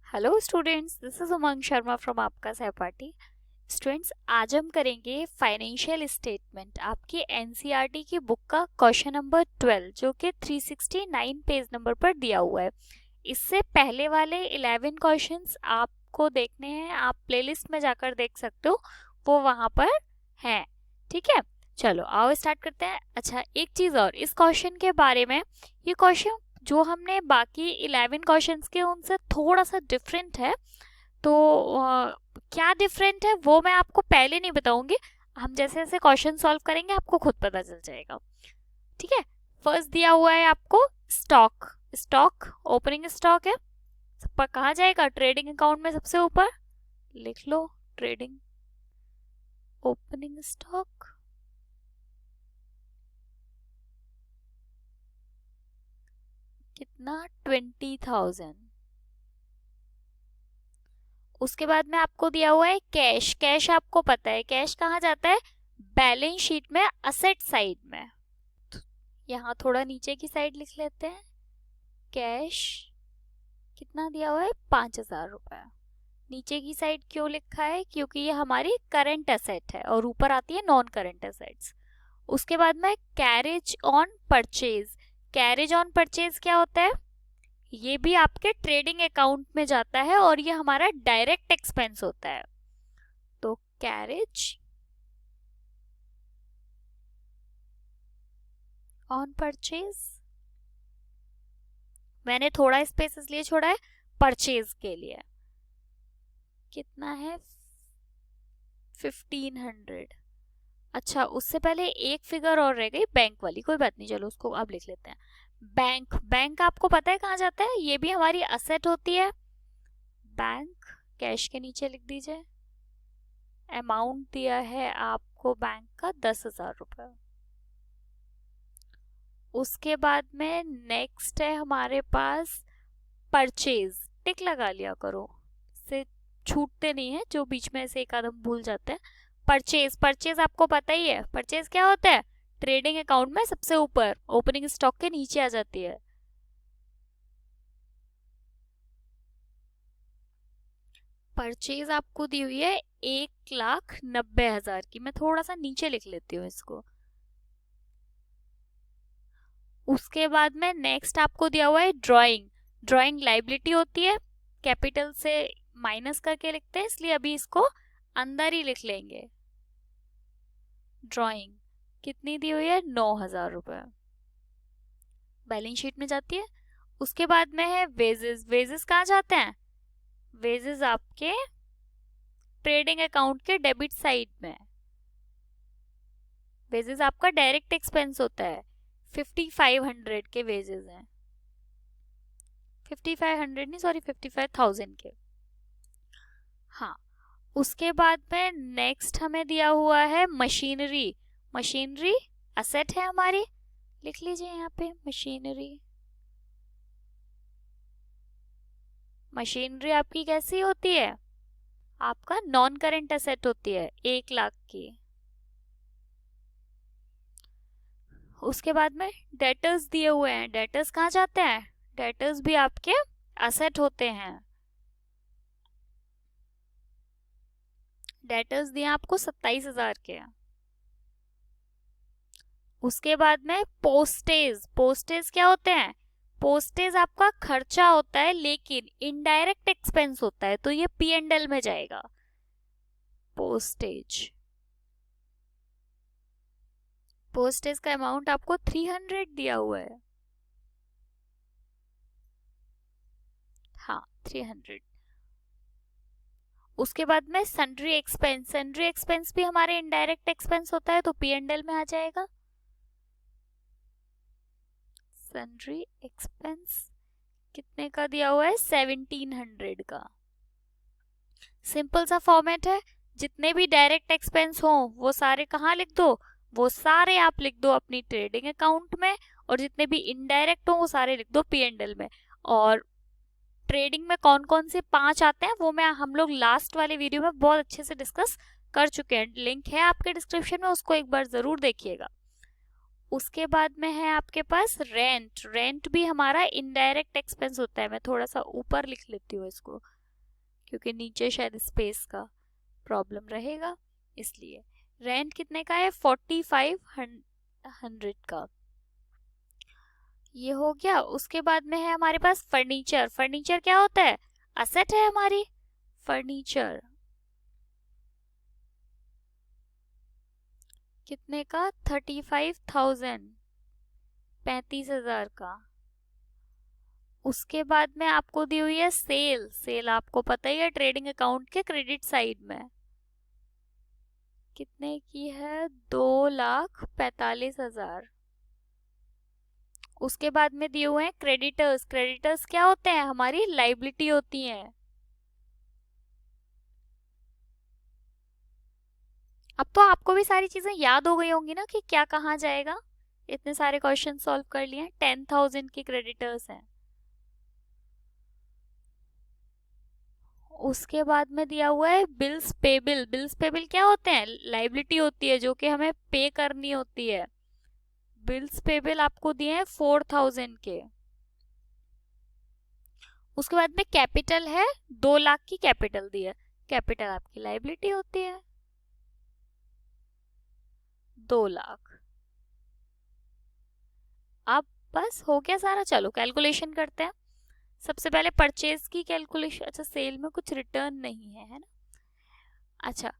Hello students, this is Umang Sharma from आपका सहपाठी। Students, आज हम करेंगे फाइनेंशियल स्टेटमेंट, आपकी एनसीईआरटी की बुक का क्वेश्चन नंबर 12 जो कि 369 पेज नंबर पर दिया हुआ है। इससे पहले वाले 11 क्वेश्चंस आपको देखने हैं, आप प्लेलिस्ट में जाकर देख सकते हो, वो वहां पर हैं। ठीक है, चलो आओ स्टार्ट करते हैं। अच्छा, एक चीज और इस क्वेश्चन के बारे में, ये क्वेश्चन जो हमने बाकी 11 क्वेश्चंस के उनसे थोड़ा सा डिफरेंट है। तो क्या डिफरेंट है वो मैं आपको पहले नहीं बताऊंगी, हम जैसे जैसे क्वेश्चन सॉल्व करेंगे आपको खुद पता चल जाएगा। ठीक है, फर्स्ट दिया हुआ है आपको स्टॉक। स्टॉक ओपनिंग स्टॉक है, सब पर कहाँ जाएगा? ट्रेडिंग अकाउंट में सबसे ऊपर लिख लो, ट्रेडिंग ओपनिंग स्टॉक। कितना? 20,000। उसके बाद में आपको दिया हुआ है कैश। कैश आपको पता है कैश कहाँ जाता है? बैलेंस शीट में असेट साइड में। यहाँ थोड़ा नीचे की साइड लिख लेते हैं। कैश कितना दिया हुआ है? 5,000 रुपए। नीचे की साइड क्यों लिखा है? क्योंकि ये हमारी करंट एसेट है और ऊपर आती है नॉन करंट एसेट्स। उसके बाद में carriage on purchase. Carriage on purchase क्या होता है? ये भी आपके ट्रेडिंग अकाउंट में जाता है और ये हमारा डायरेक्ट एक्सपेंस होता है। तो कैरेज ऑन परचेज, मैंने थोड़ा स्पेस इसलिए छोड़ा है परचेज के लिए। कितना है? 1500। अच्छा, उससे पहले एक फिगर और रह गई बैंक वाली, कोई बात नहीं, चलो उसको अब लिख लेते हैं। बैंक, बैंक आपको पता है कहाँ जाता है? ये भी हमारी असेट होती है। बैंक कैश के नीचे लिख दीजिए। अमाउंट दिया है आपको बैंक का 10,000 रुपये। उसके बाद में नेक्स्ट है हमारे पास परचेज। टिक लगा लिया करो, से छूटते नहीं है, जो बीच में से एक आदम भूल जाते हैं। परचेज, परचेज आपको पता ही है परचेज क्या होता है? ट्रेडिंग अकाउंट में सबसे ऊपर ओपनिंग स्टॉक के नीचे आ जाती है। परचेज आपको दी हुई है 1,90,000 की। मैं थोड़ा सा नीचे लिख लेती हूँ इसको। उसके बाद में नेक्स्ट आपको दिया हुआ है ड्राइंग। ड्राइंग लाइबिलिटी होती है, कैपिटल से माइनस करके लिखते हैं, इसलिए अभी इसको अंदर ही लिख लेंगे। ड्राइंग कितनी दी हुई है? 9,000 रुपये, बैलेंस शीट में जाती है। उसके बाद में है वेजेस। वेजेस कहाँ जाते हैं? वेजेस आपके ट्रेडिंग अकाउंट के डेबिट साइड में। वेजेस आपका डायरेक्ट एक्सपेंस होता है। 5,500 के वेजेस हैं। 5,500 नहीं, सॉरी, 55,000 के। हाँ, उसके बाद में नेक्स्ट हमें दिया हुआ है मशीनरी। मशीनरी असेट है हमारी, लिख लीजिए यहाँ पे मशीनरी। मशीनरी आपकी कैसी होती है? आपका नॉन करंट एसेट होती है, 1,00,000 की। उसके बाद में डेटर्स दिए हुए हैं। डेटर्स कहाँ जाते हैं? डेटर्स भी आपके असेट होते हैं। डेटर्स दिए आपको 27,000 के। उसके बाद में पोस्टेज। पोस्टेज क्या होते हैं? पोस्टेज आपका खर्चा होता है लेकिन इनडायरेक्ट एक्सपेंस होता है, तो ये P&L में जाएगा। पोस्टेज, पोस्टेज का अमाउंट आपको 300 दिया हुआ है। हाँ, 300। उसके बाद में सन्ड्री एक्सपेंस। सन्ड्री एक्सपेंस भी हमारे इनडायरेक्ट एक्सपेंस होता है, तो P&L में आ जाएगा। सन्ड्री एक्सपेंस कितने का दिया हुआ है? 1,700 का। सिंपल सा फॉर्मेट है, जितने भी डायरेक्ट एक्सपेंस हो वो सारे कहाँ लिख दो? वो सारे आप लिख दो अपनी ट्रेडिंग अकाउंट में, और जितने भी इनडायरेक्ट हो वो सारे लिख दो P&L में। और ट्रेडिंग में कौन कौन से 5 आते हैं वो मैं हम लोग लास्ट वाले वीडियो में बहुत अच्छे से डिस्कस कर चुके हैं, लिंक है आपके डिस्क्रिप्शन में, उसको एक बार जरूर देखिएगा। उसके बाद में है आपके पास रेंट। रेंट भी हमारा इनडायरेक्ट एक्सपेंस होता है, मैं थोड़ा सा ऊपर लिख लेती हूँ इसको। क्योंकि नीचे शायद स्पेस का प्रॉब्लम रहेगा इसलिए। रेंट कितने का है? 4500 का। ये हो गया। उसके बाद में है हमारे पास फर्नीचर। फर्नीचर क्या होता है? असेट है हमारी। फर्नीचर कितने का? 35,000, 35,000 का। उसके बाद में आपको दी हुई है सेल। सेल आपको पता ही है ट्रेडिंग अकाउंट के क्रेडिट साइड में कितने की है? 2,45,000। उसके बाद में दिए हुए हैं क्रेडिटर्स। क्रेडिटर्स क्या होते हैं? हमारी लाइबिलिटी होती हैं। अब तो आपको भी सारी चीजें याद हो गई होंगी ना कि क्या कहाँ जाएगा। इतने सारे क्वेश्चन सॉल्व कर लिए हैं। 10,000 के क्रेडिटर्स हैं। उसके बाद में दिया हुआ है बिल्स पेबल। बिल्स पेबल क्या होते हैं? लाइबिलिटी होती है जो कि हमें पे करनी होती है। बिल्स पेबल आपको दिए हैं 4,000 के। उसके बाद में कैपिटल है, 2 लाख की कैपिटल दी है। कैपिटल आपकी लाइबिलिटी होती है 2 लाख। अब बस हो गया सारा। चलो कैलकुलेशन करते हैं। सबसे पहले परचेज की कैलकुलेशन। अच्छा सेल में कुछ रिटर्न नहीं है, है ना? अच्छा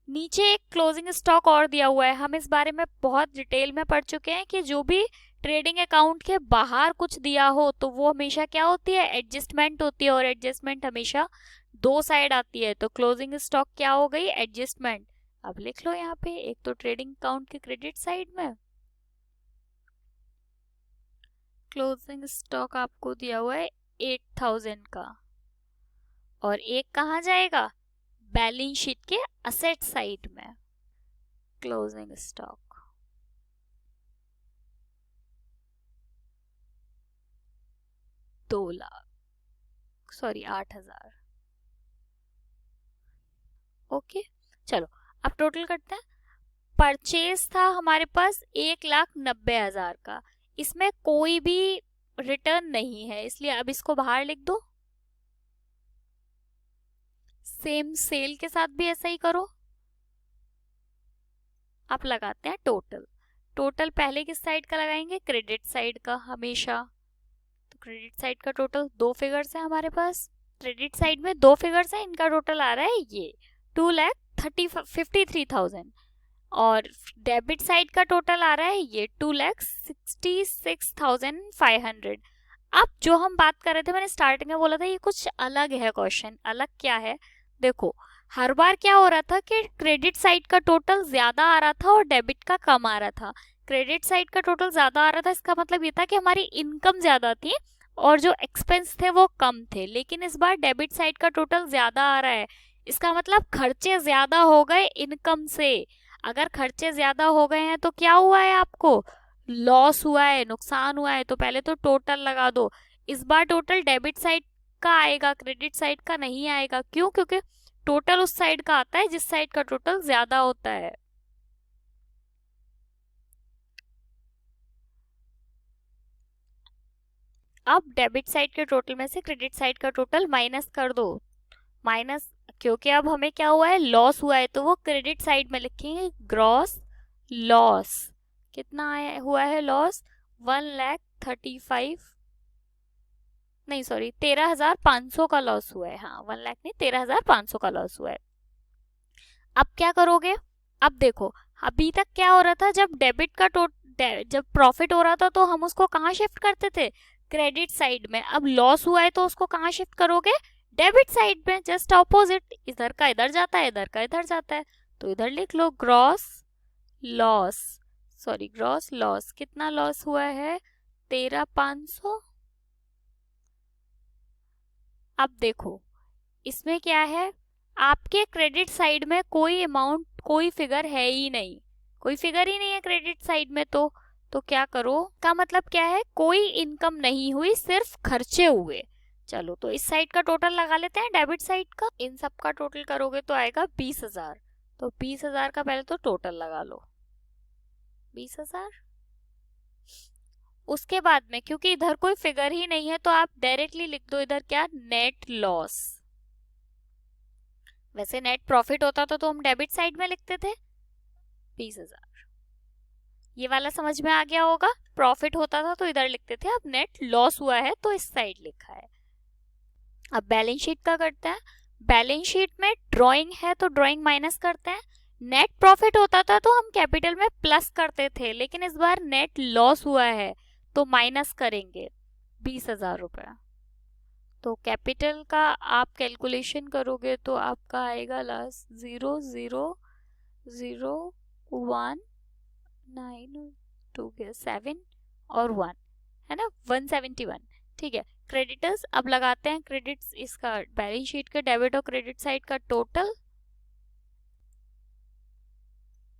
नीचे एक क्लोजिंग स्टॉक और दिया हुआ है। हम इस बारे में बहुत डिटेल में पढ़ चुके हैं कि जो भी ट्रेडिंग अकाउंट के बाहर कुछ दिया हो तो वो हमेशा क्या होती है? एडजस्टमेंट होती है। और एडजस्टमेंट हमेशा 2 साइड आती है। तो क्लोजिंग स्टॉक क्या हो गई? एडजस्टमेंट। अब लिख लो यहाँ पे, एक तो ट्रेडिंग अकाउंट के क्रेडिट साइड में क्लोजिंग स्टॉक आपको दिया हुआ है 8,000 का, और एक कहाँ जाएगा? बैलेंस शीट के असेट साइड में। Closing stock 2 lakh, sorry 8,000। Okay चलो अब टोटल करते हैं। परचेज था हमारे पास 1,90,000 का। इसमें कोई भी रिटर्न नहीं है इसलिए अब इसको बाहर लिख दो। सेम सेल के साथ भी ऐसा ही करो। आप लगाते हैं टोटल। टोटल पहले किस साइड का लगाएंगे? क्रेडिट साइड का हमेशा। तो क्रेडिट साइड का टोटल 2 फिगर्स है हमारे पास। क्रेडिट साइड में 2 फिगर्स है, इनका टोटल आ रहा है ये 2,53,000। और डेबिट साइड का टोटल आ रहा है ये 2,66,500। अब जो हम बात कर रहे थे, मैंने स्टार्टिंग में बोला था ये कुछ अलग है क्वेश्चन। अलग क्या है? देखो हर बार क्या हो रहा था कि क्रेडिट साइड का टोटल ज्यादा आ रहा था और डेबिट का कम आ रहा था। क्रेडिट साइड का टोटल ज्यादा आ रहा था, इसका मतलब ये था कि हमारी इनकम ज्यादा थी और जो एक्सपेंस थे वो कम थे। लेकिन इस बार डेबिट साइड का टोटल ज्यादा आ रहा है, इसका मतलब खर्चे ज्यादा हो गए इनकम से। अगर खर्चे ज्यादा हो गए हैं तो क्या हुआ है? आपको लॉस हुआ है, नुकसान हुआ है। तो पहले तो टोटल लगा दो। इस बार टोटल डेबिट साइड का आएगा, क्रेडिट साइड का नहीं आएगा। क्यों? क्योंकि टोटल उस साइड का आता है जिस साइड का टोटल ज्यादा होता है। अब डेबिट साइड के टोटल में से क्रेडिट साइड का टोटल माइनस कर दो। माइनस, क्योंकि अब हमें क्या हुआ है? लॉस हुआ है, तो वो क्रेडिट साइड में लिखेंगे ग्रॉस लॉस। कितना आया हुआ है लॉस? 1,35,000, नहीं सॉरी 13,500 का लॉस हुआ है। हाँ 1 लाख नहीं, 13,500 का लॉस हुआ है। अब क्या करोगे? अब देखो अभी तक क्या हो रहा था? जब डेबिट का जब प्रॉफिट हो रहा था तो हम उसको कहाँ शिफ्ट करते थे? क्रेडिट साइड में। अब लॉस हुआ है तो उसको कहाँ शिफ्ट करोगे? डेबिट साइड में। जस्ट ऑपोजिट, इधर का इधर जाता है, इधर का इधर जाता है। तो इधर लिख लो gross loss, sorry gross loss. कितना लॉस हुआ है? 13,500। अब देखो इसमें क्या है? आपके क्रेडिट साइड में कोई अमाउंट, कोई फिगर है ही नहीं। कोई फिगर ही नहीं है क्रेडिट साइड में। तो क्या करो? का मतलब क्या है? कोई इनकम नहीं हुई, सिर्फ खर्चे हुए। चलो तो इस साइड का टोटल लगा लेते हैं, डेबिट साइड का। इन सब का टोटल करोगे तो आएगा 20,000। तो 20,000 का पहले तो टोटल लगा लो, 20,000। उसके बाद में क्योंकि इधर कोई फिगर ही नहीं है तो आप डायरेक्टली लिख दो इधर क्या? Net loss. वैसे नेट प्रॉफिट होता था तो हम डेबिट साइड में लिखते थे 20,000। ये वाला समझ में आ गया होगा। प्रॉफिट होता था तो इधर लिखते थे, अब नेट लॉस हुआ है तो इस साइड लिखा है। अब बैलेंस शीट का करते हैं। बैलेंस शीट में ड्राइंग है तो ड्राइंग माइनस करते हैं। नेट प्रॉफिट होता था तो हम कैपिटल में प्लस करते थे, लेकिन इस बार नेट लॉस हुआ है तो माइनस करेंगे 20,000 रुपया। तो कैपिटल का आप कैलकुलेशन करोगे तो आपका आएगा लास्ट 0,0,0,1,9,2 और 1 है ना, 171। ठीक है, क्रेडिटर्स अब लगाते हैं। क्रेडिट्स इसका बैलेंस शीट के डेबिट और क्रेडिट साइड का टोटल।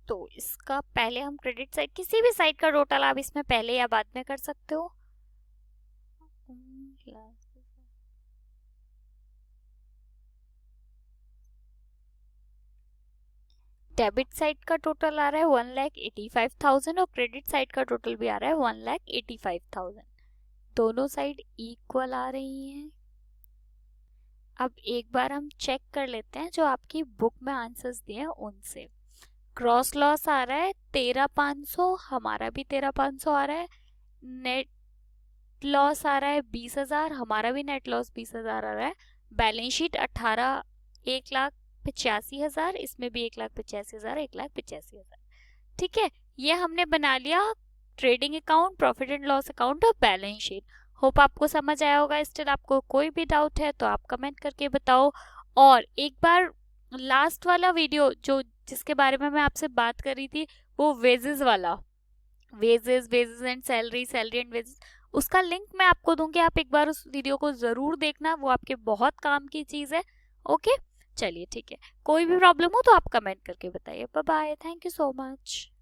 तो इसका पहले हम क्रेडिट साइड, किसी भी साइड का टोटल आप इसमें पहले या बाद में कर सकते हो। डेबिट साइड का टोटल आ रहा है 1,85,000 और क्रेडिट साइड का टोटल भी आ रहा है 1,85,000। दोनों साइड इक्वल आ रही हैं। अब एक बार हम चेक कर लेते हैं जो आपकी बुक में आंसर्स दिए हैं उनसे। क्रॉस लॉस आ रहा है 13,500, हमारा भी 13,500 आ रहा है। नेट लॉस आ रहा है 20,000, हमारा भी नेट लॉस 20,000 आ रहा है। बैलेंस शीट 1,85,000, इसमें भी 1,85,000, 1,85,000। ठीक है, ये हमने बना लिया trading account, profit and loss account और बैलेंस शीट। होप आपको समझ आया होगा। स्टिल आपको कोई भी डाउट है तो आप कमेंट करके बताओ। और एक बार लास्ट वाला वीडियो जो जिसके बारे में मैं आपसे बात कर रही थी, वो वेजेस वाला, wages and salary, salary and wages, उसका लिंक मैं आपको दूंगी। आप एक बार उस वीडियो को जरूर देखना, वो आपके बहुत काम की चीज है। ओके, चलिए ठीक है, कोई भी प्रॉब्लम हो तो आप कमेंट करके बताइए। Bye bye, thank you so much.